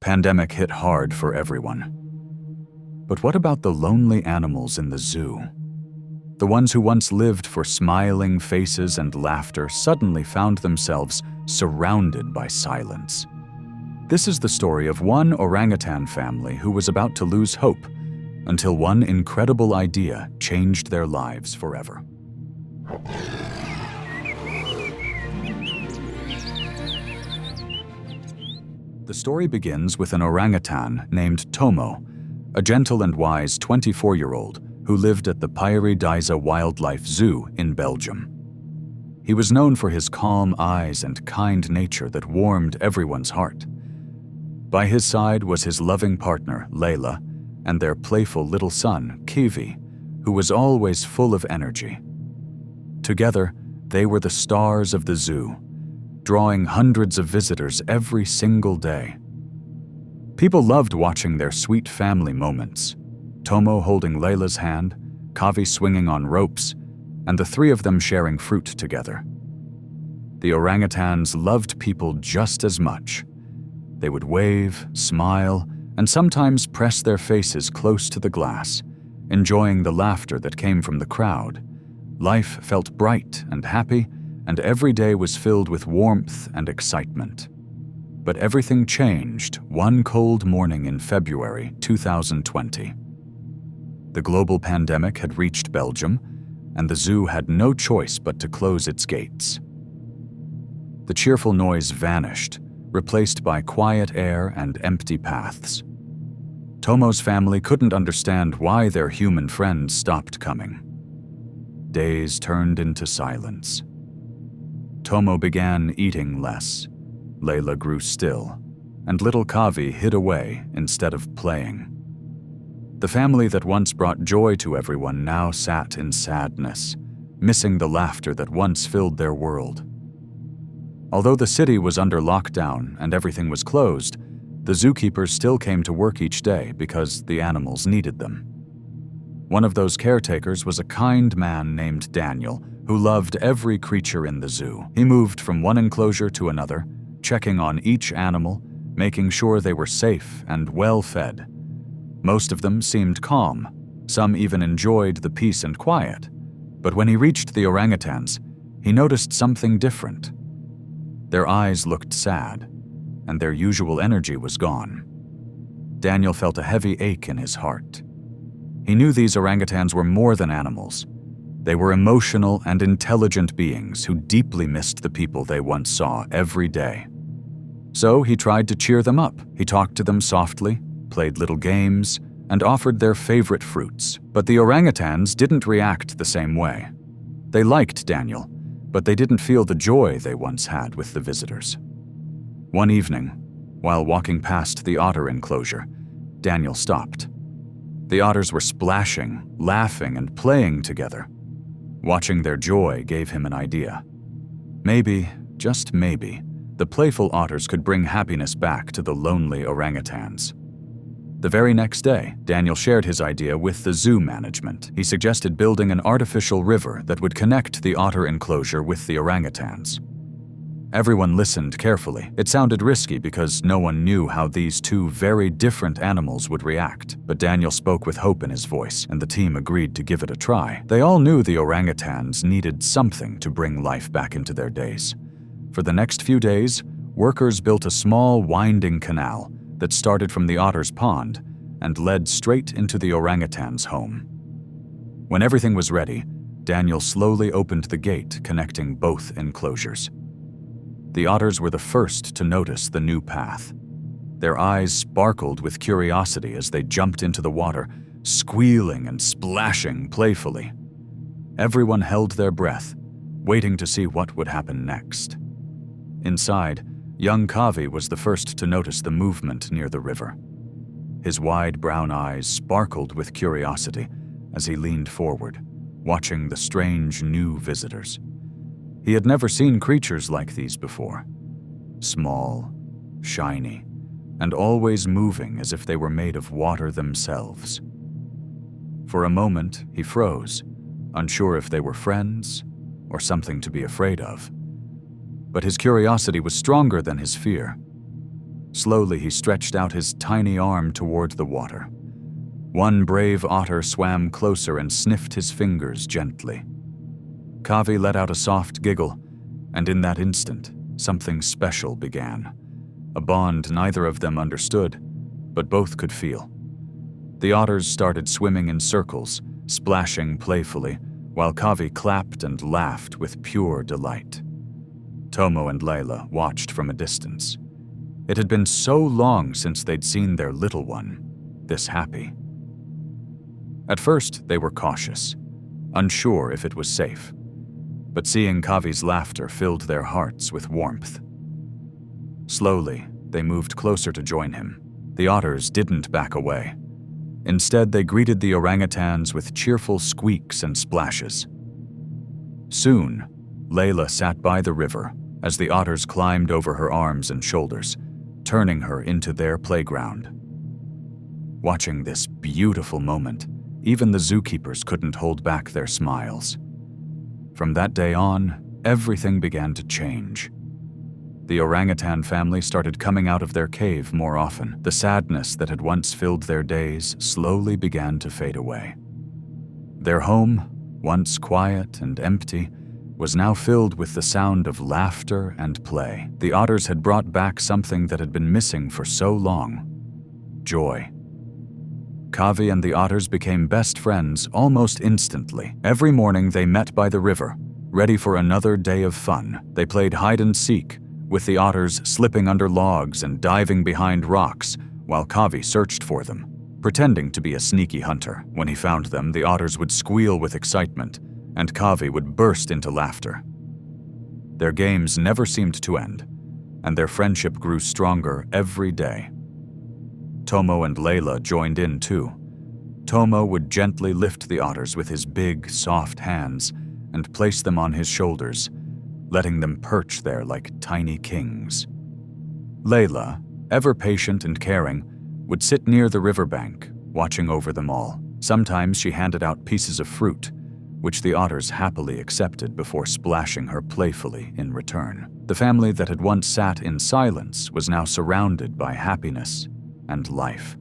Pandemic hit hard for everyone. But what about the lonely animals in the zoo? The ones who once lived for smiling faces and laughter suddenly found themselves surrounded by silence. This is the story of one orangutan family who was about to lose hope until one incredible idea changed their lives forever. The story begins with an orangutan named Tomo, a gentle and wise 24-year-old who lived at the Pairi-Daiza Wildlife Zoo in Belgium. He was known for his calm eyes and kind nature that warmed everyone's heart. By his side was his loving partner, Layla, and their playful little son, Kiwi, who was always full of energy. Together, they were the stars of the zoo, drawing hundreds of visitors every single day. People loved watching their sweet family moments, Tomo holding Layla's hand, Kavi swinging on ropes, and the three of them sharing fruit together. The orangutans loved people just as much. They would wave, smile, and sometimes press their faces close to the glass, enjoying the laughter that came from the crowd. Life felt bright and happy, and every day was filled with warmth and excitement. But everything changed one cold morning in February 2020. The global pandemic had reached Belgium, and the zoo had no choice but to close its gates. The cheerful noise vanished, replaced by quiet air and empty paths. Tomo's family couldn't understand why their human friends stopped coming. Days turned into silence. Tomo began eating less, Layla grew still, and little Kavi hid away instead of playing. The family that once brought joy to everyone now sat in sadness, missing the laughter that once filled their world. Although the city was under lockdown and everything was closed, the zookeepers still came to work each day because the animals needed them. One of those caretakers was a kind man named Daniel, who loved every creature in the zoo. He moved from one enclosure to another, checking on each animal, making sure they were safe and well-fed. Most of them seemed calm. Some even enjoyed the peace and quiet. But when he reached the orangutans, he noticed something different. Their eyes looked sad, and their usual energy was gone. Daniel felt a heavy ache in his heart. He knew these orangutans were more than animals. They were emotional and intelligent beings who deeply missed the people they once saw every day. So he tried to cheer them up. He talked to them softly, played little games, and offered their favorite fruits. But the orangutans didn't react the same way. They liked Daniel, but they didn't feel the joy they once had with the visitors. One evening, while walking past the otter enclosure, Daniel stopped. The otters were splashing, laughing, and playing together. Watching their joy gave him an idea. Maybe, just maybe, the playful otters could bring happiness back to the lonely orangutans. The very next day, Daniel shared his idea with the zoo management. He suggested building an artificial river that would connect the otter enclosure with the orangutans. Everyone listened carefully. It sounded risky because no one knew how these two very different animals would react, but Daniel spoke with hope in his voice, and the team agreed to give it a try. They all knew the orangutans needed something to bring life back into their days. For the next few days, workers built a small winding canal that started from the otter's pond and led straight into the orangutan's home. When everything was ready, Daniel slowly opened the gate connecting both enclosures. The otters were the first to notice the new path. Their eyes sparkled with curiosity as they jumped into the water, squealing and splashing playfully. Everyone held their breath, waiting to see what would happen next. Inside, young Kavi was the first to notice the movement near the river. His wide brown eyes sparkled with curiosity as he leaned forward, watching the strange new visitors. He had never seen creatures like these before. Small, shiny, and always moving as if they were made of water themselves. For a moment, he froze, unsure if they were friends or something to be afraid of. But his curiosity was stronger than his fear. Slowly, he stretched out his tiny arm toward the water. One brave otter swam closer and sniffed his fingers gently. Kavi let out a soft giggle, and in that instant, something special began. A bond neither of them understood, but both could feel. The otters started swimming in circles, splashing playfully, while Kavi clapped and laughed with pure delight. Tomo and Layla watched from a distance. It had been so long since they'd seen their little one this happy. At first, they were cautious, unsure if it was safe, but seeing Kavi's laughter filled their hearts with warmth. Slowly, they moved closer to join him. The otters didn't back away. Instead, they greeted the orangutans with cheerful squeaks and splashes. Soon, Layla sat by the river as the otters climbed over her arms and shoulders, turning her into their playground. Watching this beautiful moment, even the zookeepers couldn't hold back their smiles. From that day on, everything began to change. The orangutan family started coming out of their cave more often. The sadness that had once filled their days slowly began to fade away. Their home, once quiet and empty, was now filled with the sound of laughter and play. The otters had brought back something that had been missing for so long: joy. Kavi and the otters became best friends almost instantly. Every morning they met by the river, ready for another day of fun. They played hide and seek, with the otters slipping under logs and diving behind rocks, while Kavi searched for them, pretending to be a sneaky hunter. When he found them, the otters would squeal with excitement, and Kavi would burst into laughter. Their games never seemed to end, and their friendship grew stronger every day. Tomo and Layla joined in too. Tomo would gently lift the otters with his big, soft hands and place them on his shoulders, letting them perch there like tiny kings. Layla, ever patient and caring, would sit near the riverbank, watching over them all. Sometimes she handed out pieces of fruit, which the otters happily accepted before splashing her playfully in return. The family that had once sat in silence was now surrounded by happiness and life.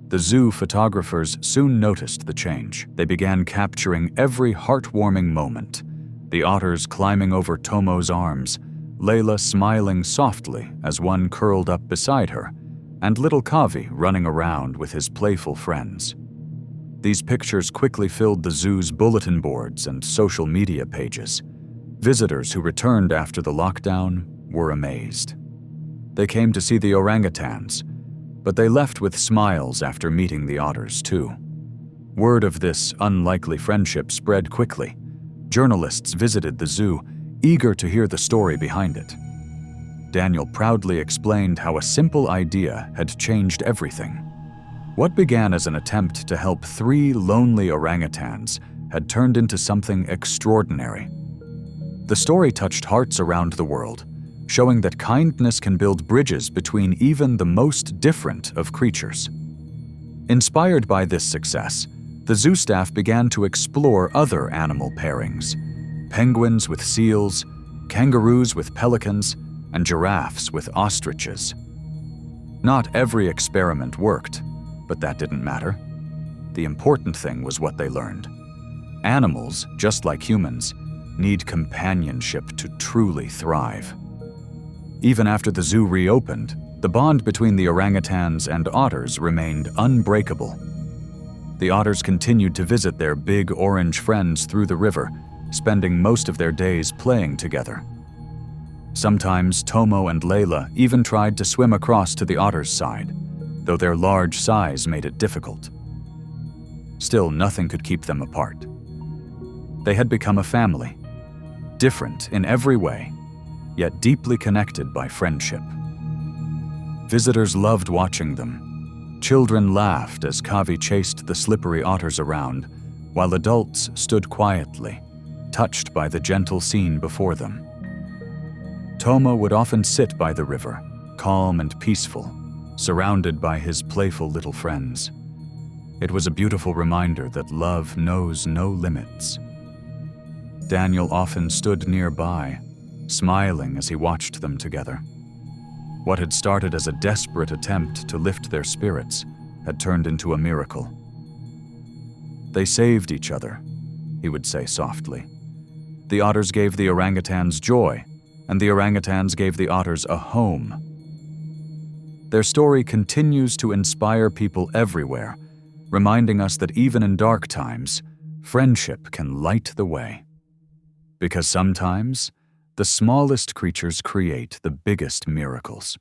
The zoo photographers soon noticed the change. They began capturing every heartwarming moment: the otters climbing over Tomo's arms, Layla smiling softly as one curled up beside her, and little Kavi running around with his playful friends. These pictures quickly filled the zoo's bulletin boards and social media pages. Visitors who returned after the lockdown were amazed. They came to see the orangutans, but they left with smiles after meeting the otters too. Word of this unlikely friendship spread quickly. Journalists visited the zoo, eager to hear the story behind it. Daniel proudly explained how a simple idea had changed everything. What began as an attempt to help 3 lonely orangutans had turned into something extraordinary. The story touched hearts around the world, showing that kindness can build bridges between even the most different of creatures. Inspired by this success, the zoo staff began to explore other animal pairings: penguins with seals, kangaroos with pelicans, and giraffes with ostriches. Not every experiment worked, but that didn't matter. The important thing was what they learned. Animals, just like humans, need companionship to truly thrive. Even after the zoo reopened, the bond between the orangutans and otters remained unbreakable. The otters continued to visit their big orange friends through the river, spending most of their days playing together. Sometimes Tomo and Layla even tried to swim across to the otters' side, though their large size made it difficult. Still, nothing could keep them apart. They had become a family, different in every way, yet deeply connected by friendship. Visitors loved watching them. Children laughed as Kavi chased the slippery otters around, while adults stood quietly, touched by the gentle scene before them. Tomo would often sit by the river, calm and peaceful, surrounded by his playful little friends. It was a beautiful reminder that love knows no limits. Daniel often stood nearby, smiling as he watched them together. What had started as a desperate attempt to lift their spirits had turned into a miracle. "They saved each other," he would say softly. "The otters gave the orangutans joy, and the orangutans gave the otters a home." Their story continues to inspire people everywhere, reminding us that even in dark times, friendship can light the way. Because sometimes, the smallest creatures create the biggest miracles.